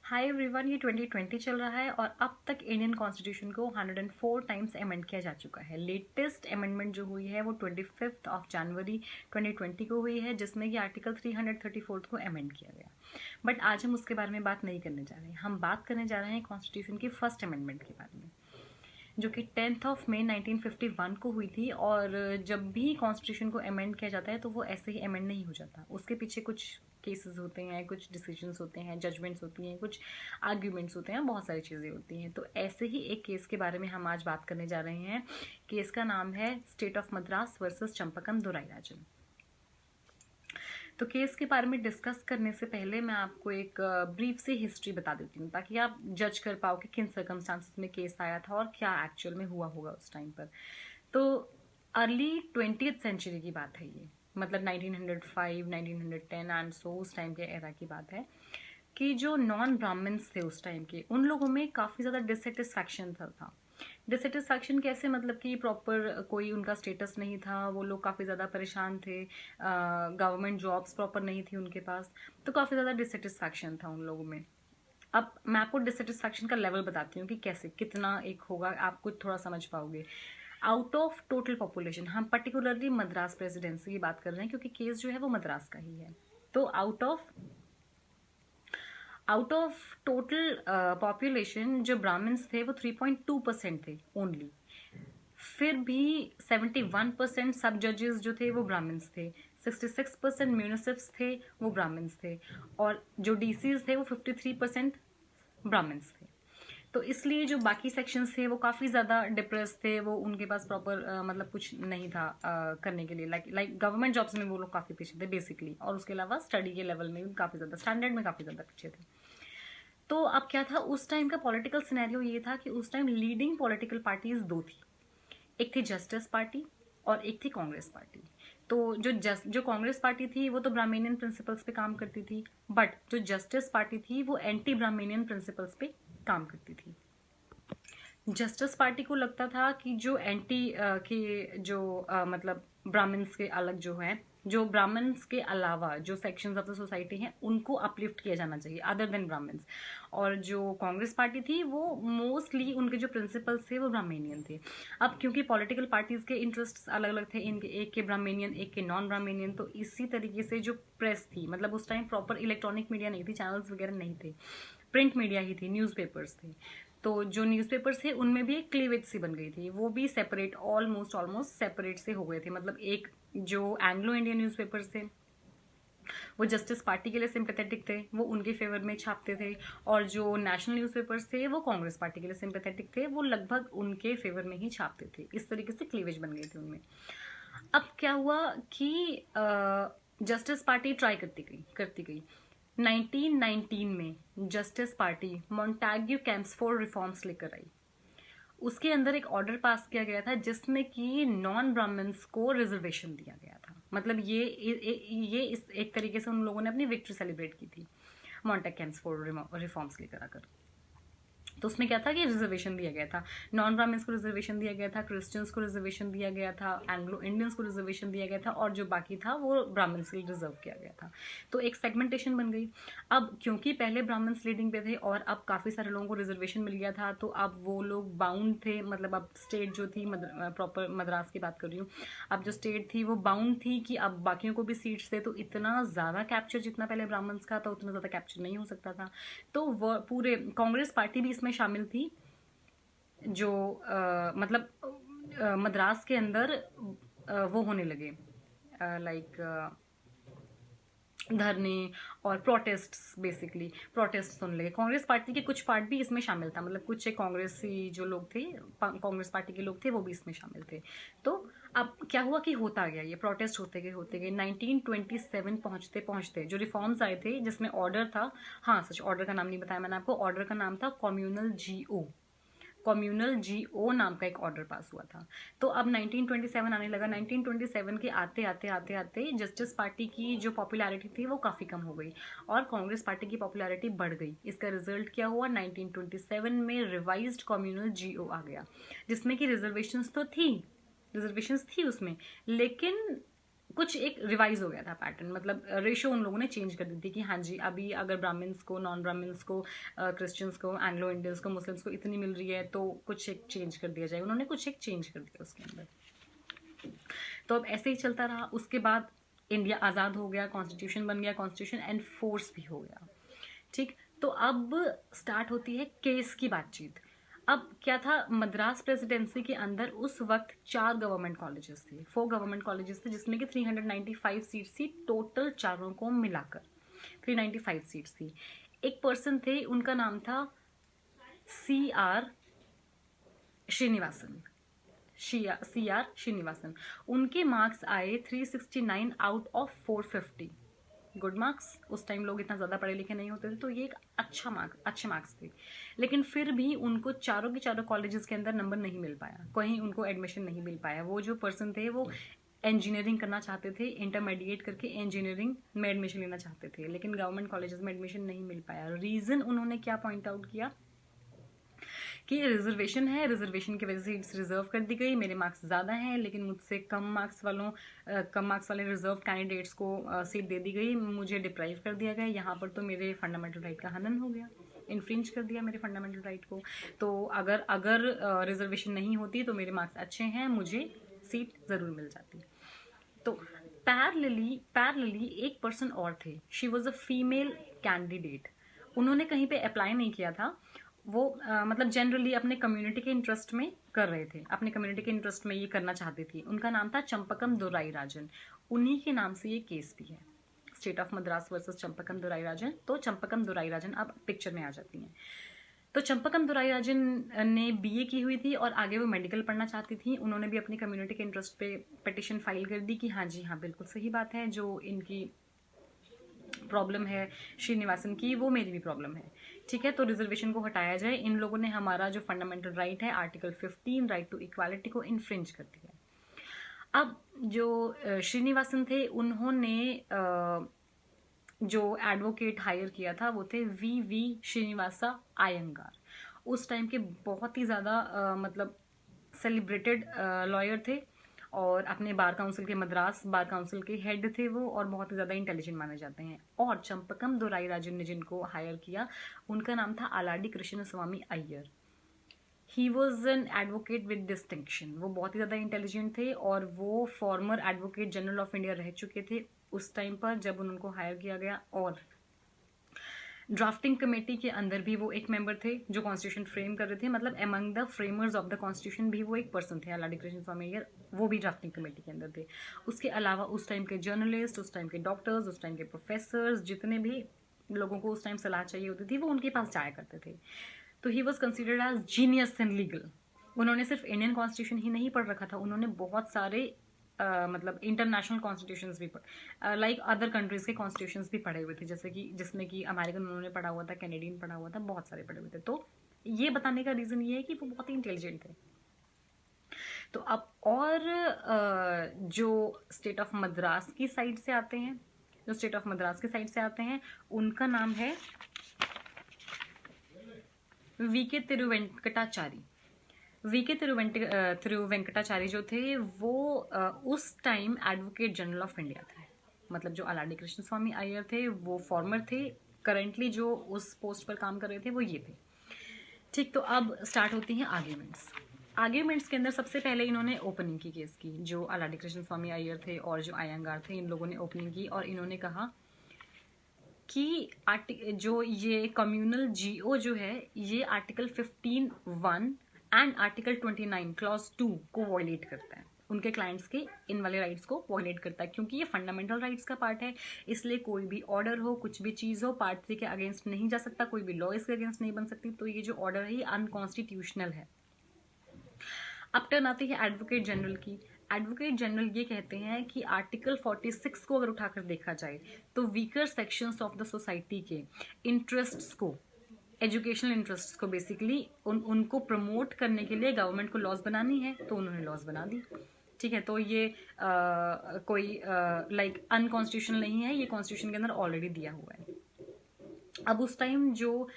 Hi everyone, ये 2020 चल रहा है और अब तक इंडियन कॉन्स्टिट्यूशन को 104 टाइम्स अमेंड किया जा चुका है। लेटेस्ट अमेंडमेंट जो हुई है वो 25 जनवरी 2020 को हुई है, जिसमें कि आर्टिकल 334 को अमेंड किया गया। बट आज हम उसके बारे में बात नहीं करने जा रहे हैं। हम बात करने जा रहे हैं कॉन्स्टिट्यूशन की फर्स्ट अमेंडमेंट के बारे में, जो कि 10 मई 1951 को हुई थी। और जब भी कॉन्स्टिट्यूशन को अमेंड किया जाता है तो वो ऐसे ही अमेंड नहीं हो जाता, उसके पीछे कुछ केसेस होते हैं, कुछ डिसीजंस होते हैं, जजमेंट्स होती हैं, कुछ आर्ग्यूमेंट्स होते हैं, बहुत सारी चीज़ें होती हैं। तो ऐसे ही एक केस के बारे में हम आज बात करने जा रहे हैं। केस का नाम है state of Madras versus Champakam Dorairajan. तो केस के बारे में डिस्कस करने से पहले मैं आपको एक ब्रीफ सी हिस्ट्री बता देती हूँ, ताकि आप जज कर पाओ कि किन सर्कमस्टांसेस में केस आया था और क्या एक्चुअल में हुआ होगा उस टाइम पर। तो अर्ली 20th सेंचुरी की बात है ये, मतलब 1905, 1910 एंड सो उस टाइम के एरा की बात है कि जो नॉन ब्राह्मण्स थे उस टाइम के, उन लोगों में काफ़ी ज़्यादा डिससेटिस्फैक्शन था। डिससेटिस्फैक्शन कैसे, मतलब कि प्रॉपर कोई उनका स्टेटस नहीं था, वो लोग काफ़ी ज़्यादा परेशान थे, गवर्नमेंट जॉब्स प्रॉपर नहीं थी उनके पास, तो काफ़ी ज़्यादा डिससेटिस्फैक्शन था उन लोगों में। अब मैं आपको डिससेटिस्फैक्शन का लेवल बताती हूँ कि कैसे, कितना एक होगा, आप कुछ थोड़ा समझ पाओगे। आउट ऑफ टोटल पॉपुलेशन, हम पर्टिकुलरली मद्रास प्रेसिडेंसी की बात कर रहे हैं क्योंकि केस जो है वो मद्रास का ही है। तो आउट ऑफ टोटल पॉपुलेशन जो ब्राह्मण्स थे वो 3.2% थे ओनली। फिर भी 71% सब जजेस जो थे वो ब्राह्मण्स थे, 66% म्यूनिसिप्स थे वो ब्राह्मण्स थे, और जो डीसीज थे वो 53% ब्राह्मण्स थे। तो इसलिए जो बाकी सेक्शंस थे वो काफ़ी ज़्यादा डिप्रेस थे, वो उनके पास प्रॉपर मतलब कुछ नहीं था करने के लिए। लाइक गवर्नमेंट जॉब्स में वो लोग काफ़ी पीछे थे बेसिकली, और उसके अलावा स्टडी के लेवल में भी काफ़ी ज़्यादा, स्टैंडर्ड में काफ़ी ज़्यादा पीछे थे। तो अब क्या था, उस टाइम का पॉलिटिकल सिनेरियो ये था कि उस टाइम लीडिंग पॉलिटिकल पार्टीज दो थी, एक थी जस्टिस पार्टी और एक थी कांग्रेस पार्टी। तो जो कांग्रेस पार्टी थी वो तो ब्राह्मणियन प्रिंसिपल्स पे काम करती थी, बट जो जस्टिस पार्टी थी वो एंटी ब्राह्मणियन प्रिंसिपल्स पे काम करती थी। जस्टिस पार्टी को लगता था कि जो एंटी के जो मतलब ब्राह्मण्स के अलग जो है, जो ब्राह्मण्स के अलावा जो सेक्शंस ऑफ द सोसाइटी हैं उनको अपलिफ्ट किया जाना चाहिए अदर देन ब्राह्मण्स। और जो कांग्रेस पार्टी थी वो मोस्टली उनके जो प्रिंसिपल्स थे वो ब्राह्मणियन थे। अब क्योंकि पॉलिटिकल पार्टीज के इंटरेस्ट अलग अलग थे, इनके एक के ब्राह्मणियन एक के नॉन ब्राह्मणियन, तो इसी तरीके से जो प्रेस थी, मतलब उस टाइम प्रॉपर इलेक्ट्रॉनिक मीडिया नहीं थी, चैनल्स वगैरह नहीं थे, प्रिंट मीडिया ही थी, न्यूज़पेपर्स थे। तो जो न्यूज़पेपर्स थे उनमें भी एक क्लीवेज सी बन गई थी, वो भी सेपरेट, ऑलमोस्ट सेपरेट से हो गए थे। मतलब एक जो एंग्लो इंडियन न्यूज़पेपर्स थे वो जस्टिस पार्टी के लिए सिंपैथेटिक थे, वो उनके फेवर में छापते थे, और जो नेशनल न्यूज़पेपर्स थे वो कांग्रेस पार्टी के लिए सिंपैथेटिक थे, वो लगभग उनके फेवर में ही छापते थे। इस तरीके से क्लीवेज बन गए थे उनमें। अब क्या हुआ कि जस्टिस पार्टी ट्राई करती गई। 1919 में जस्टिस पार्टी मॉन्टैग्यू कैम्पफोर्ड रिफॉर्म्स लेकर आई। उसके अंदर एक ऑर्डर पास किया गया था जिसमें कि नॉन ब्राह्मण्स को रिजर्वेशन दिया गया था। मतलब ये इस एक तरीके से उन लोगों ने अपनी विक्ट्री सेलिब्रेट की थी मॉन्टैग कैम्पफोर्ड रिफॉर्म्स लेकर आकर। तो उसमें क्या था कि रिजर्वेशन दिया गया था, नॉन ब्राह्मण्स को रिजर्वेशन दिया गया था, क्रिश्चियंस को रिजर्वेशन दिया गया था, एंग्लो इंडियंस को रिजर्वेशन दिया गया था, और जो बाकी था वो ब्राह्मण्स के लिए रिजर्व किया गया था। तो एक सेगमेंटेशन बन गई। अब क्योंकि पहले ब्राह्मण्स लीडिंग पे थे और अब काफ़ी सारे लोगों को रिजर्वेशन मिल गया था, तो अब वो लोग बाउंड थे, मतलब अब स्टेट जो थी, प्रॉपर मद्रास की बात कर रही हूँ, अब जो स्टेट थी वो बाउंड थी कि अब बाकियों को भी सीट्स थे, तो इतना ज़्यादा कैप्चर जितना पहले ब्राह्मण्स का था उतना ज़्यादा कैप्चर नहीं हो सकता था। तो वो पूरे कांग्रेस पार्टी भी इसमें शामिल थी, जो मतलब मद्रास के अंदर वो होने लगे, लाइक धरने और प्रोटेस्ट्स, बेसिकली प्रोटेस्ट होने लगे। कांग्रेस पार्टी के कुछ पार्ट भी इसमें शामिल था, मतलब कुछ कांग्रेसी जो लोग थे, कांग्रेस पार्टी के लोग थे, वो भी इसमें शामिल थे। तो अब क्या हुआ कि होता गया, ये प्रोटेस्ट होते गए 1927 पहुंचते पहुंचते जो रिफॉर्म्स आए थे जिसमें ऑर्डर था, हाँ सच, ऑर्डर का नाम नहीं बताया मैंने आपको, ऑर्डर का नाम था कम्युनल जीओ नाम का एक ऑर्डर पास हुआ था। तो अब 1927 आने लगा। 1927 के आते आते आते आते जस्टिस पार्टी की जो पॉपुलैरिटी थी वो काफ़ी कम हो गई और कांग्रेस पार्टी की पॉपुलैरिटी बढ़ गई। इसका रिजल्ट क्या हुआ, 1927 में रिवाइज्ड कम्युनल जीओ आ गया, जिसमें कि रिजर्वेशंस थी उसमें, लेकिन कुछ एक रिवाइज हो गया था पैटर्न, मतलब रेशो उन लोगों ने चेंज कर दी थी कि हाँ जी अभी अगर ब्राह्मण्स को, नॉन ब्राह्मण्स को, क्रिश्चियंस को, एंग्लो इंडियंस को, मुस्लिम्स को इतनी मिल रही है तो कुछ एक चेंज कर दिया जाए। उन्होंने कुछ एक चेंज कर दिया उसके अंदर। तो अब ऐसे ही चलता रहा। उसके बाद इंडिया आज़ाद हो गया, कॉन्स्टिट्यूशन बन गया, कॉन्स्टिट्यूशन एनफोर्स भी हो गया। ठीक, तो अब स्टार्ट होती है केस की बातचीत। अब क्या था, मद्रास प्रेसिडेंसी के अंदर उस वक्त 4 गवर्नमेंट कॉलेजेस थे, 4 गवर्नमेंट कॉलेजेस थे, जिसमें कि 395 सीट्स थी टोटल, चारों को मिलाकर 395 सीट्स थी। एक पर्सन थे, उनका नाम था CR श्रीनिवासन, CR श्रीनिवासन। उनके मार्क्स आए 369 आउट ऑफ 450। Good marks. उस टाइम लोग इतना ज़्यादा पढ़े लिखे नहीं होते थे, तो ये एक अच्छे मार्क्स थे। लेकिन फिर भी उनको चारों के चारों कॉलेजेस के अंदर नंबर नहीं मिल पाया, कहीं उनको एडमिशन नहीं मिल पाया। वो जो पर्सन थे वो इंजीनियरिंग करना चाहते थे, इंटरमीडिएट करके इंजीनियरिंग में एडमिशन लेना चाहते थे, लेकिन गवर्नमेंट कॉलेजेस में एडमिशन नहीं मिल पाया। रीज़न उन्होंने क्या पॉइंट आउट किया कि रिजर्वेशन है, रिजर्वेशन की वजह से सीट्स रिजर्व कर दी गई, मेरे मार्क्स ज़्यादा हैं, लेकिन मुझसे कम मार्क्स वाले रिजर्व कैंडिडेट्स को सीट दे दी गई, मुझे डिप्राइव कर दिया गया। यहाँ पर तो मेरे फंडामेंटल राइट का हनन हो गया, इन्फ्रिंज कर दिया मेरे फंडामेंटल राइट को। तो अगर रिजर्वेशन नहीं होती तो मेरे मार्क्स अच्छे हैं, मुझे सीट ज़रूर मिल जाती। तो पैरेलली एक पर्सन और थे, she was a female candidate. उन्होंने कहीं पे अप्लाई नहीं किया था, वो मतलब जनरली अपने कम्युनिटी के इंटरेस्ट में कर रहे थे, अपने कम्युनिटी के इंटरेस्ट में ये करना चाहती थी। उनका नाम था चंपकम दुराईराजन। उन्हीं के नाम से ये केस भी है, state of Madras versus Champakam Dorairajan. तो चंपकम दुराईराजन अब पिक्चर में आ जाती हैं। तो चंपकम दुराईराजन ने BA की हुई थी और आगे वो मेडिकल पढ़ना चाहती थी। उन्होंने भी अपनी कम्युनिटी के इंटरेस्ट पे पिटिशन फाइल कर दी कि हाँ जी हाँ बिल्कुल सही बात है, जो इनकी प्रॉब्लम है श्रीनिवासन की, वो मेरी भी प्रॉब्लम है। ठीक है, तो रिजर्वेशन को हटाया जाए, इन लोगों ने हमारा जो फंडामेंटल राइट है आर्टिकल 15 राइट टू इक्वालिटी को इन्फ्रिंज कर दिया। अब जो श्रीनिवासन थे, उन्होंने जो एडवोकेट हायर किया था वो थे VV श्रीनिवासा अयंगार। उस टाइम के बहुत ही ज़्यादा मतलब सेलिब्रेटेड लॉयर थे और अपने बार काउंसिल के, मद्रास बार काउंसिल के हेड थे वो, और बहुत ही ज़्यादा इंटेलिजेंट माने जाते हैं। और चंपकम दुराईराजन ने जिनको हायर किया उनका नाम था Alladi Krishna Swami Iyer. He was an advocate with distinction. वो बहुत ही ज़्यादा इंटेलिजेंट थे और वो former advocate general of India रह चुके थे उस टाइम पर जब उनको हायर किया गया। और ड्राफ्टिंग कमेटी के अंदर भी वो एक मेंबर थे जो कॉन्स्टिट्यूशन फ्रेम कर रहे थे, मतलब among the framers of the constitution भी वो एक पर्सन थे, आलाडी कृष्ण स्वामी अय्यर, वो भी ड्राफ्टिंग कमेटी के अंदर थे। उसके अलावा उस टाइम के जर्नलिस्ट, उस टाइम के डॉक्टर्स, उस टाइम के प्रोफेसर्स, जितने भी लोगों को उस टाइम सलाह चाहिए होती थी वो उनके पास जाया करते थे। तो he was considered as genius in legal. उन्होंने सिर्फ इंडियन कॉन्स्टिट्यूशन ही नहीं पढ़ रखा था, उन्होंने बहुत सारे मतलब इंटरनेशनल कॉन्स्टिट्यूशंस भी लाइक अदर कंट्रीज के कॉन्स्टिट्यूशंस भी पढ़े हुए थे, जैसे कि जिसमें कि अमेरिकन उन्होंने पढ़ा हुआ था, कैनेडियन पढ़ा हुआ था, बहुत सारे पढ़े हुए थे। तो ये बताने का रीज़न ये है कि वो बहुत ही इंटेलिजेंट थे। तो अब और जो स्टेट ऑफ मद्रास की साइड से आते हैं, जो स्टेट ऑफ मद्रास की साइड से आते हैं, उनका नाम है VK तिरुवेंकटाचारी। VK तिरुवेंकटाचारी जो थे वो उस time advocate general of India थे, मतलब जो आलाडी कृष्ण स्वामी अय्यर थे वो फॉर्मर थे, करेंटली जो उस पोस्ट पर काम कर रहे थे वो ये थे। ठीक, तो अब स्टार्ट होती हैं आर्ग्यूमेंट्स के अंदर सबसे पहले इन्होंने ओपनिंग की केस की, जो आलाडी कृष्ण स्वामी अय्यर थे और जो अयंगार थे, इन लोगों ने ओपनिंग की और इन्होंने कहा कि जो ये कम्युनल GO जो है ये आर्टिकल 15(1) एंड आर्टिकल 29 क्लॉज 2 को वॉयलेट करता है, उनके क्लाइंट्स के इन वाले राइट्स को वॉयलेट करता है, क्योंकि ये फंडामेंटल राइट्स का पार्ट है। इसलिए कोई भी ऑर्डर हो, कुछ भी चीज़ हो, पार्ट 3 के अगेंस्ट नहीं जा सकता, कोई भी लॉ इसके अगेंस्ट नहीं बन सकती। तो ये जो ऑर्डर है ये अनकॉन्स्टिट्यूशनल है। अब टर्न आती है एडवोकेट जनरल की। एडवोकेट जनरल ये कहते हैं कि आर्टिकल 46 को अगर उठाकर देखा जाए तो weaker sections of the society के इंटरेस्ट्स को, एजुकेशनल इंटरेस्ट्स को बेसिकली उनको प्रमोट करने के लिए गवर्नमेंट को लॉज बनानी है, तो उन्होंने लॉज बना दी। ठीक है, तो ये कोई लाइक अनकॉन्स्टिट्यूशनल नहीं है, ये कॉन्स्टिट्यूशन के अंदर ऑलरेडी दिया हुआ है। अब उस टाइम जो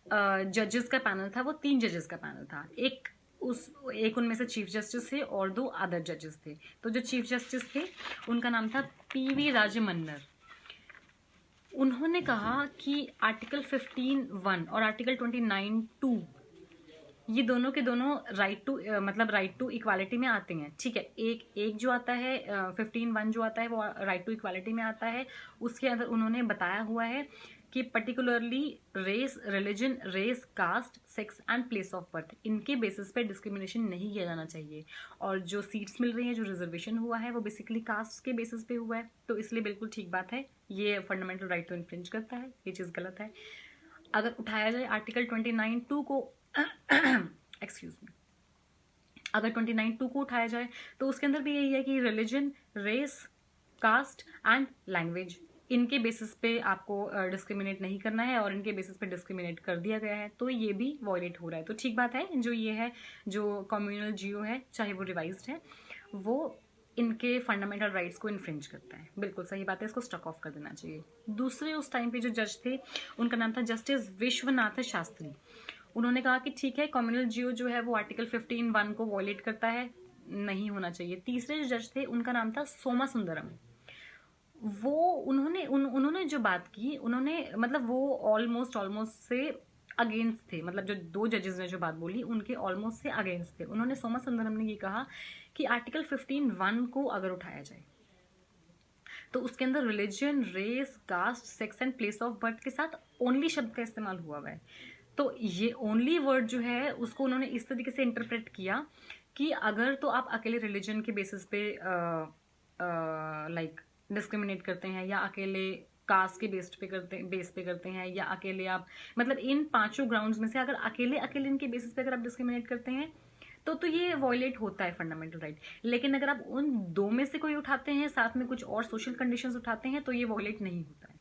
जजेस का पैनल था वो 3 जजेस का पैनल था। एक उस एक उनमें से चीफ जस्टिस थे और 2 अदर जजेस थे। तो जो चीफ जस्टिस थे उनका नाम था पीवी राजमन्नर। उन्होंने कहा कि आर्टिकल 15(1) और आर्टिकल 29(2) ये दोनों के दोनों राइट टू इक्वालिटी में आते हैं। ठीक है, एक जो आता है 15(1) जो आता है वो राइट टू इक्वालिटी में आता है। उसके अंदर उन्होंने बताया हुआ है कि particularly race, religion, race, caste, sex and place of birth, इनके बेसिस पे डिस्क्रिमिनेशन नहीं किया जाना चाहिए। और जो सीट्स मिल रही हैं, जो रिजर्वेशन हुआ है, वो बेसिकली कास्ट के बेसिस पे हुआ है। तो इसलिए बिल्कुल ठीक बात है, ये फंडामेंटल राइट तो इन्फ्रिंज करता है, ये चीज़ गलत है। अगर उठाया जाए आर्टिकल 29(2) को एक्सक्यूज मी, अगर 29(2) को उठाया जाए तो उसके अंदर भी यही है कि religion, race, caste and language, इनके बेसिस पे आपको डिस्क्रिमिनेट नहीं करना है, और इनके बेसिस पे डिस्क्रिमिनेट कर दिया गया है तो ये भी वॉयलेट हो रहा है। तो ठीक बात है, जो ये है, जो कम्युनल जियो है, चाहे वो रिवाइज्ड है, वो इनके फंडामेंटल राइट्स को इन्फ्रिंज करता है। बिल्कुल सही बात है, इसको स्टक ऑफ कर देना चाहिए। दूसरे उस टाइम पे जो जज थे उनका नाम था जस्टिस विश्वनाथ शास्त्री। उन्होंने कहा कि ठीक है, कम्युनल जियो जो है वो आर्टिकल 15(1) को वॉयलेट करता है, नहीं होना चाहिए। तीसरे जो जज थे उनका नाम था सोमा सुंदरम। वो उन्होंने जो बात की, उन्होंने मतलब वो ऑलमोस्ट से अगेंस्ट थे, मतलब जो 2 जजेस ने जो बात बोली उनके ऑलमोस्ट से अगेंस्ट थे। उन्होंने सोमा सुंदरम ने ये कहा कि आर्टिकल 15(1) को अगर उठाया जाए तो उसके अंदर religion, race, caste, sex and place of birth के साथ ओनली शब्द का इस्तेमाल हुआ है। तो ये ओनली वर्ड जो है उसको उन्होंने इस तरीके से इंटरप्रेट किया कि अगर तो आप अकेले रिलीजन के बेसिस पे लाइक डिस्क्रिमिनेट करते हैं, या अकेले कास्ट के बेस पे करते हैं, या अकेले आप मतलब इन 5 ग्राउंड्स में से अगर अकेले इनके बेसिस पे अगर आप डिस्क्रिमिनेट करते हैं तो ये वॉयलेट होता है फंडामेंटल राइट। लेकिन अगर आप उन 2 में से कोई उठाते हैं, साथ में कुछ और सोशल कंडीशंस उठाते हैं, तो ये वॉयलेट नहीं होता है।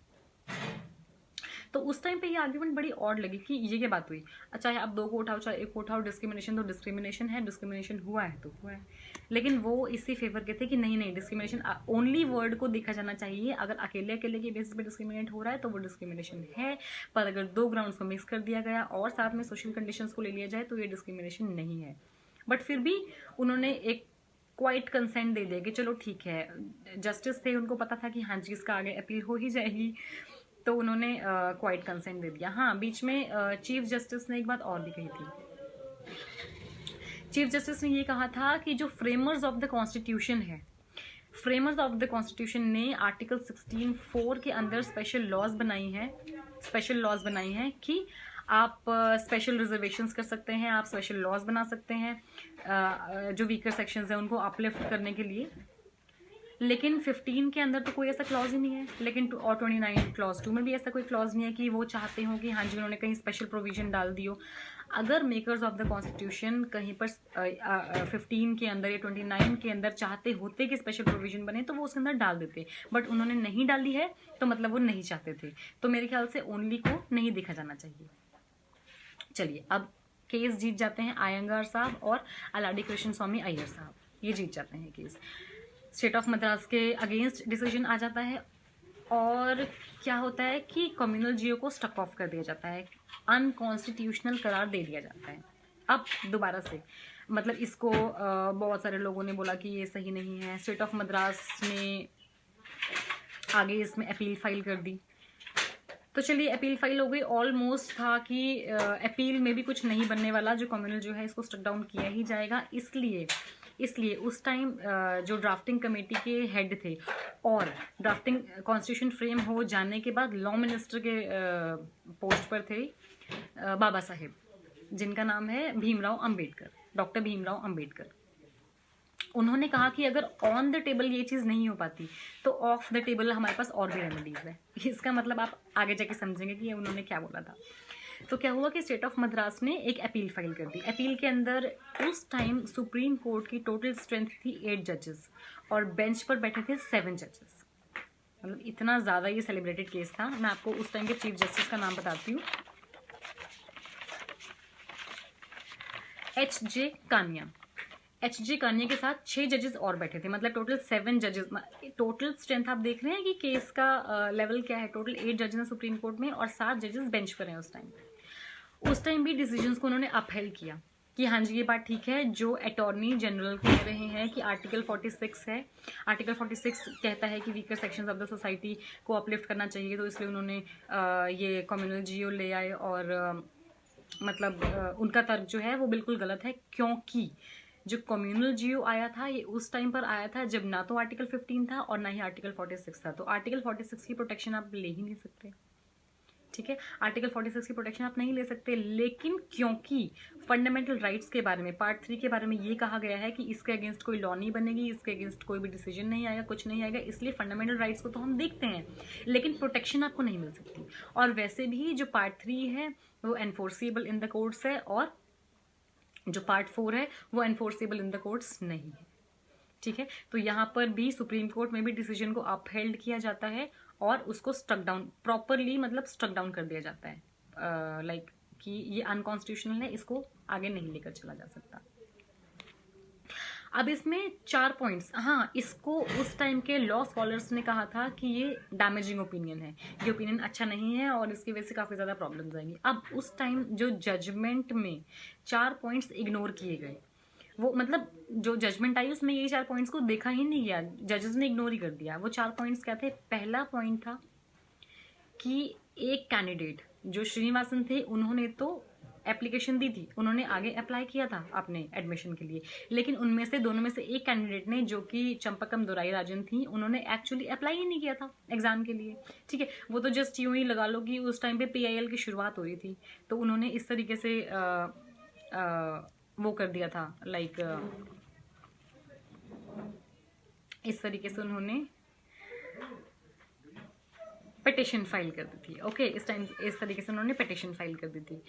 तो उस टाइम पे ये आर्ग्यूमेंट बड़ी ऑड लगी कि ये क्या बात हुई, चाहे आप 2 को उठाओ चाहे 1 को उठाओ, डिस्क्रिमिनेशन तो डिस्क्रिमिनेशन है, डिस्क्रिमिनेशन हुआ है तो हुआ है। लेकिन वो इसी फेवर के थे कि नहीं, डिस्क्रिमिनेशन ओनली वर्ड को देखा जाना चाहिए। अगर अकेले के बेसिस पे डिस्क्रिमिनेट हो रहा है तो वो डिस्क्रिमिनेशन है, पर अगर 2 ग्राउंड्स को मिक्स कर दिया गया और साथ में सोशल कंडीशंस को ले लिया जाए तो ये डिस्क्रिमिनेशन नहीं है। बट फिर भी उन्होंने एक क्वाइट कंसेंट दे दिया कि चलो ठीक है, जस्टिस थे, उनको पता था कि हाँ जी इसका आगे अपील हो ही जाएगी, तो उन्होंने क्वाइट कंसेंट दे दिया। हाँ, बीच में चीफ जस्टिस ने एक बात और भी कही थी। चीफ जस्टिस ने ये कहा था कि जो फ्रेमर्स ऑफ द कॉन्स्टिट्यूशन है, फ्रेमर्स ऑफ द कॉन्स्टिट्यूशन ने आर्टिकल 16(4) के अंदर स्पेशल लॉज बनाई हैं कि आप स्पेशल रिजर्वेशंस कर सकते हैं, आप स्पेशल लॉज बना सकते हैं जो वीकर सेक्शंस हैं उनको अपलिफ्ट करने के लिए। लेकिन 15 के अंदर तो कोई ऐसा क्लॉज ही नहीं है, लेकिन और 29 क्लॉज 2 में भी ऐसा कोई क्लॉज नहीं है कि वो चाहते हो कि हाँ जी उन्होंने कहीं स्पेशल प्रोविजन डाल दी हो। अगर मेकर्स ऑफ द कॉन्स्टिट्यूशन कहीं पर 15 के अंदर या 29 के अंदर चाहते होते कि स्पेशल प्रोविजन बने तो वो उसके अंदर डाल देते, बट उन्होंने नहीं डाली है तो मतलब वो नहीं चाहते थे। तो मेरे ख्याल से ओनली को नहीं देखा जाना चाहिए। चलिए, अब केस जीत जाते हैं आयंगार साहब और अलाडी कृष्ण स्वामी अय्यर साहब, ये जीत जाते हैं केस। स्टेट ऑफ मद्रास के अगेंस्ट डिसीजन आ जाता है, और क्या होता है कि कम्युनल जियो को स्टक ऑफ कर दिया जाता है, अनकॉन्स्टिट्यूशनल करार दे दिया जाता है। अब दोबारा से मतलब इसको बहुत सारे लोगों ने बोला कि ये सही नहीं है। स्टेट ऑफ मद्रास ने आगे इसमें अपील फाइल कर दी। तो चलिए, अपील फाइल हो गई। ऑलमोस्ट था कि अपील में भी कुछ नहीं बनने वाला, जो कम्युनल जो है इसको स्टक डाउन किया ही जाएगा। इसलिए उस टाइम जो ड्राफ्टिंग कमेटी के हेड थे और ड्राफ्टिंग कॉन्स्टिट्यूशन फ्रेम हो जाने के बाद लॉ मिनिस्टर के पोस्ट पर थे बाबा साहेब, जिनका नाम है डॉक्टर भीमराव अंबेडकर। उन्होंने कहा कि अगर ऑन द टेबल ये चीज़ नहीं हो पाती तो ऑफ द टेबल हमारे पास और भी रेमेडीज है। इसका मतलब आप आगे जाके समझेंगे कि उन्होंने क्या बोला था। तो क्या हुआ कि स्टेट ऑफ मद्रास ने एक अपील फाइल कर दी। अपील के अंदर उस टाइम सुप्रीम कोर्ट की टोटल स्ट्रेंथ थी 8 जजेस और बेंच पर बैठे थे 7 जजेस। मतलब इतना ज़्यादा ये सेलिब्रेटेड केस था। मैं आपको उस टाइम के चीफ जस्टिस का नाम बताती हूँ, एच.जे. कानिया के साथ 6 जजेस और बैठे थे, मतलब टोटल 7 जजेस। टोटल स्ट्रेंथ आप देख रहे हैं कि केस का लेवल क्या है। टोटल 8 जजेस हैं सुप्रीम कोर्ट में और 7 जजेस बेंच पर हैं। उस टाइम भी डिसीजंस को उन्होंने अपहेल्ड किया कि हाँ जी ये बात ठीक है जो अटॉर्नी जनरल कह रहे हैं कि आर्टिकल 46 है, आर्टिकल 46 कहता है कि weaker sections of the society को अपलिफ्ट करना चाहिए, तो इसलिए उन्होंने ये कम्युनल जीओ ले आए। और मतलब उनका तर्क जो है वो बिल्कुल गलत है, क्योंकि जो कम्युनल जीओ आया था ये उस टाइम पर आया था जब ना तो आर्टिकल 15 था और ना ही आर्टिकल 46 था, तो आर्टिकल 46 की प्रोटेक्शन आप ले ही नहीं सकते। ठीक है, आर्टिकल 46 की प्रोटेक्शन आप नहीं ले सकते, लेकिन क्योंकि फंडामेंटल राइट्स के बारे में पार्ट 3 के बारे में ये कहा गया है कि इसके अगेंस्ट कोई लॉ नहीं बनेगी, इसके अगेंस्ट कोई भी डिसीजन नहीं आएगा, कुछ नहीं आएगा, इसलिए फंडामेंटल राइट्स को तो हम देखते हैं लेकिन प्रोटेक्शन आपको नहीं मिल सकती। और वैसे भी जो पार्ट 3 है वो एनफोर्सेबल इन द कोर्ट्स है और जो पार्ट 4 है वो एनफोर्सेबल इन द कोर्ट्स नहीं है। ठीक है, तो यहाँ पर भी सुप्रीम कोर्ट में भी डिसीजन को अपहेल्ड किया जाता है और उसको स्ट्रक डाउन प्रॉपरली, मतलब स्ट्रक डाउन कर दिया जाता है लाइक कि ये अनकॉन्स्टिट्यूशनल है, इसको आगे नहीं लेकर चला जा सकता। अब इसमें 4 पॉइंट्स, हाँ इसको उस टाइम के लॉ स्कॉलर्स ने कहा था कि ये डैमेजिंग ओपिनियन है, ये ओपिनियन अच्छा नहीं है और इसकी वजह से काफ़ी ज़्यादा प्रॉब्लम्स आएंगी। अब उस टाइम जो जजमेंट में 4 पॉइंट्स इग्नोर किए गए, वो मतलब जो जजमेंट आई उसमें ये 4 पॉइंट्स को देखा ही नहीं गया, जजेस ने इग्नोर ही कर दिया। वो 4 पॉइंट्स क्या थे? पहला पॉइंट था कि एक कैंडिडेट जो श्रीनिवासन थे उन्होंने तो एप्लीकेशन दी थी, उन्होंने आगे अप्लाई किया था अपने एडमिशन के लिए, लेकिन उनमें से दोनों में से एक कैंडिडेट ने, जो कि चंपकम दोराई राजन थी, उन्होंने एक्चुअली अप्लाई ही नहीं किया था एग्जाम के लिए। ठीक है, वो तो जस्ट यूं ही लगा लो कि उस टाइम पे PIL की शुरुआत हो रही थी, तो उन्होंने इस तरीके से वो कर दिया था, लाइक इस तरीके से उन्होंने पिटिशन फाइल कर दी थी। ओके, इस तरीके से उन्होंने पिटिशन फाइल कर दी थी।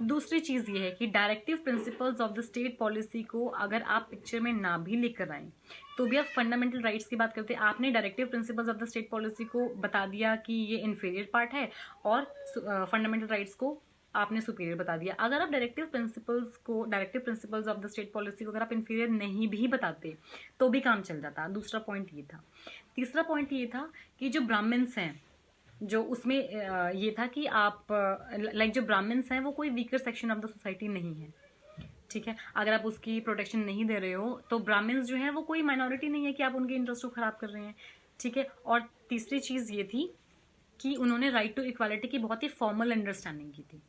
दूसरी चीज ये है कि directive principles of the state policy को अगर आप पिक्चर में ना भी लेकर आए तो भी आप फंडामेंटल राइट्स की बात करते हैं। आपने directive principles of the state policy को बता दिया कि ये इन्फीरियर पार्ट है और फंडामेंटल राइट्स को आपने सुपीरियर बता दिया। अगर आप directive principles of the state policy को अगर आप इन्फीरियर नहीं भी बताते तो भी काम चल जाता। दूसरा पॉइंट ये था। तीसरा पॉइंट ये था कि जो ब्राह्मण्स हैं, जो उसमें ये था कि आप लाइक जो ब्राह्मण्स हैं वो कोई weaker section of the society नहीं है। ठीक है, अगर आप उसकी प्रोटेक्शन नहीं दे रहे हो तो ब्राह्मण्स जो है वो कोई माइनॉरिटी नहीं है कि आप उनके इंटरेस्ट को खराब कर रहे हैं। ठीक है, और तीसरी चीज ये थी कि उन्होंने राइट टू इक्वालिटी की बहुत ही फॉर्मल अंडरस्टैंडिंग की थी।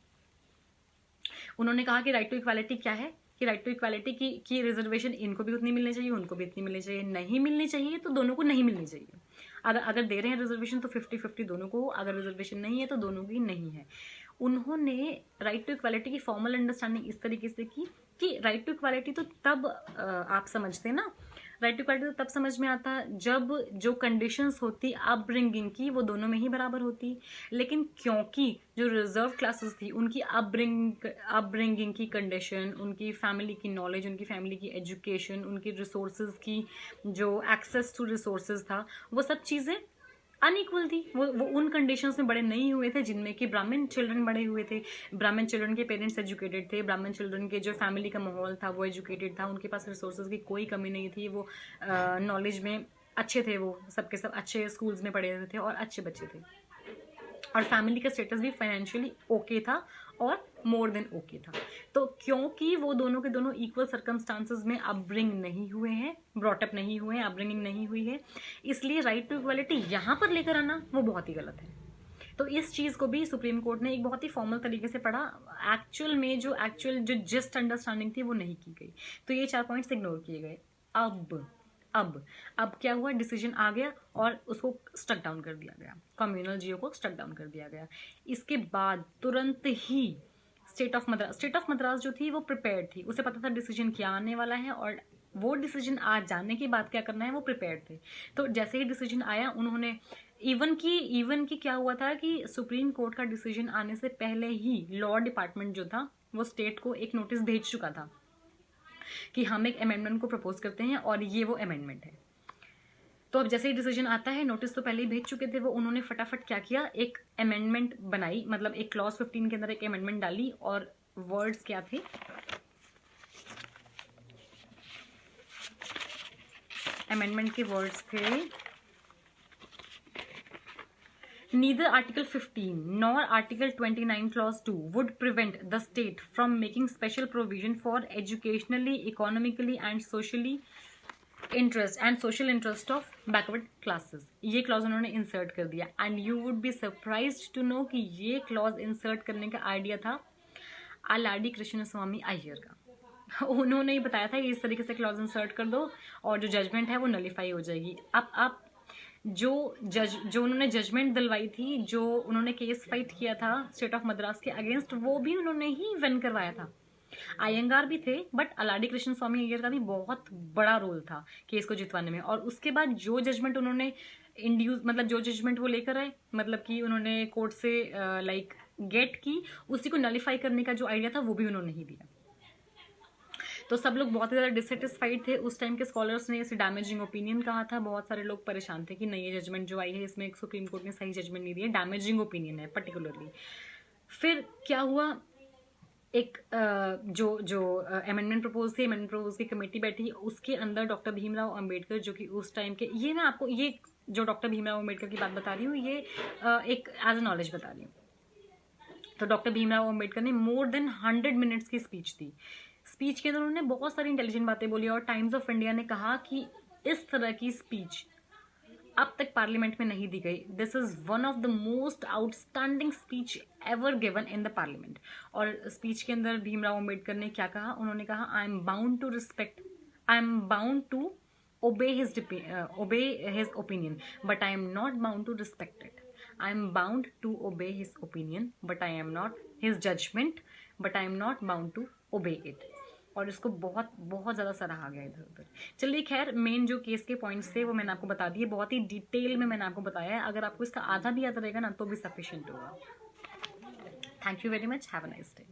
उन्होंने कहा कि राइट टू इक्वालिटी क्या है, कि राइट टू इक्वालिटी की रिजर्वेशन इनको भी उतनी मिलनी चाहिए, उनको भी इतनी मिलनी चाहिए, नहीं मिलनी चाहिए तो दोनों को नहीं मिलनी चाहिए। अगर दे रहे हैं रिजर्वेशन तो 50-50 दोनों को, अगर रिजर्वेशन नहीं है तो दोनों की नहीं है। उन्होंने राइट टू इक्वालिटी की फॉर्मल अंडरस्टैंडिंग इस तरीके से की कि राइट टू इक्वालिटी तो तब आप समझते हैं ना, राइट टू इक्वालिटी तो तब समझ में आता जब जो कंडीशंस होती अपब्रिंगिंग की वो दोनों में ही बराबर होती। लेकिन क्योंकि जो रिजर्व क्लासेस थी उनकी अपब्रिंगिंग की कंडीशन, उनकी फैमिली की नॉलेज, उनकी फैमिली की एजुकेशन, उनकी रिसोर्सेज की जो एक्सेस टू रिसोर्सेज था, वो सब चीज़ें अनइक्वल थी। वो उन कंडीशंस में बड़े नहीं हुए थे जिनमें कि ब्राह्मण चिल्ड्रन बड़े हुए थे। ब्राह्मण चिल्ड्रन के पेरेंट्स एजुकेटेड थे, ब्राह्मण चिल्ड्रन के जो फैमिली का माहौल था वो एजुकेटेड था, उनके पास रिसोर्सेज की कोई कमी नहीं थी, वो नॉलेज में अच्छे थे, वो सबके सब अच्छे स्कूल्स में पढ़े हुए थे और अच्छे बच्चे थे, और फैमिली का स्टेटस भी फाइनेंशियली ओके था और मोर देन ओके था। तो क्योंकि वो दोनों के दोनों इक्वल सर्कमस्टांसेस में अपब्रिंग नहीं हुए हैं, ब्रॉटअप नहीं हुए हैं, अपब्रिंगिंग नहीं हुई है, इसलिए राइट टू इक्वालिटी यहाँ पर लेकर आना वो बहुत ही गलत है। तो इस चीज़ को भी सुप्रीम कोर्ट ने एक बहुत ही फॉर्मल तरीके से पढ़ा। एक्चुअल में जो जस्ट अंडरस्टैंडिंग थी वो नहीं की गई, तो ये 4 पॉइंट्स इग्नोर किए गए। अब क्या हुआ, डिसीजन आ गया और उसको स्टक डाउन कर दिया गया, कम्युनल जीओ को स्टक डाउन कर दिया गया। इसके बाद तुरंत ही स्टेट ऑफ मद्रास जो थी वो प्रिपेयर्ड थी, उसे पता था डिसीजन क्या आने वाला है और वो डिसीजन आ जाने के बाद क्या करना है वो प्रिपेयर्ड थे। तो जैसे ही डिसीजन आया उन्होंने इवन की क्या हुआ था कि सुप्रीम कोर्ट का डिसीजन आने से पहले ही लॉ डिपार्टमेंट जो था वो स्टेट को एक नोटिस भेज चुका था कि हम एक अमेंडमेंट को प्रपोज करते हैं और ये वो अमेंडमेंट है। तो अब जैसे ही डिसीजन आता है, नोटिस तो पहले ही भेज चुके थे वो, उन्होंने फटाफट क्या किया, एक अमेंडमेंट बनाई, मतलब एक क्लॉज 15 के अंदर एक अमेंडमेंट डाली और वर्ड्स क्या थे, अमेंडमेंट के वर्ड्स थे Neither Article 15 nor Article 29 Clause 2 would prevent the state from making special provision for educationally, economically and social interest of backward classes. ये clause उन्होंने insert कर दिया and you would be surprised to know कि ये clause insert करने का idea था अलाडी कृष्ण स्वामी अय्यर का। उन्होंने ही बताया था कि इस तरीके से क्लॉज इंसर्ट कर दो और जो जजमेंट है वो नलीफाई हो जाएगी। अब जो उन्होंने जजमेंट दिलवाई थी, जो उन्होंने केस फाइट किया था स्टेट ऑफ मद्रास के अगेंस्ट, वो भी उन्होंने ही विन करवाया था। अयंगार भी थे बट अलाडी कृष्ण स्वामी अय्यर का भी बहुत बड़ा रोल था केस को जितवाने में। और उसके बाद जो जजमेंट उन्होंने इंड्यूस मतलब जो जजमेंट वो लेकर आए, मतलब कि उन्होंने कोर्ट से लाइक गेट की, उसी को नलीफाई करने का जो आइडिया था वो भी उन्होंने ही दिया। तो सब लोग बहुत ही ज़्यादा डिससेटिस्फाइड थे। उस टाइम के स्कॉलर्स ने इसे डैमेजिंग ओपिनियन कहा था। बहुत सारे लोग परेशान थे कि नहीं, ये जजमेंट जो आई है इसमें सुप्रीम कोर्ट ने सही जजमेंट नहीं दी है, डैमेजिंग ओपिनियन है पर्टिकुलरली। फिर क्या हुआ, एक जो अमेंडमेंट प्रपोज थी, अमेंडमेंट प्रपोज की कमेटी बैठी, उसके अंदर डॉक्टर भीमराव अंबेडकर जो कि उस टाइम के, ये मैं आपको ये जो डॉक्टर भीमराव अंबेडकर की बात बता रही हूँ ये एक एज ए नॉलेज बता रही हूँ। तो डॉक्टर भीमराव अंबेडकर ने मोर देन 100 मिनट्स की स्पीच दी। स्पीच के अंदर उन्होंने बहुत सारी इंटेलिजेंट बातें बोली और टाइम्स ऑफ इंडिया ने कहा कि इस तरह की स्पीच अब तक पार्लियामेंट में नहीं दी गई। This is one of the most outstanding speech ever given in the parliament. और स्पीच के अंदर भीमराव अंबेडकर ने क्या कहा, उन्होंने कहा I am bound to respect, I am bound to obey his opinion but I am not bound to respect it. I am bound to obey his opinion but I am not his judgment but I am not bound to obey it. और इसको बहुत बहुत ज़्यादा सराहा गया इधर उधर। चलिए खैर, मेन जो केस के पॉइंट्स थे वो मैंने आपको बता दिए, बहुत ही डिटेल में मैंने आपको बताया है। अगर आपको इसका आधा भी याद रहेगा ना तो भी सफिशिएंट होगा। Thank you very much, have a nice day.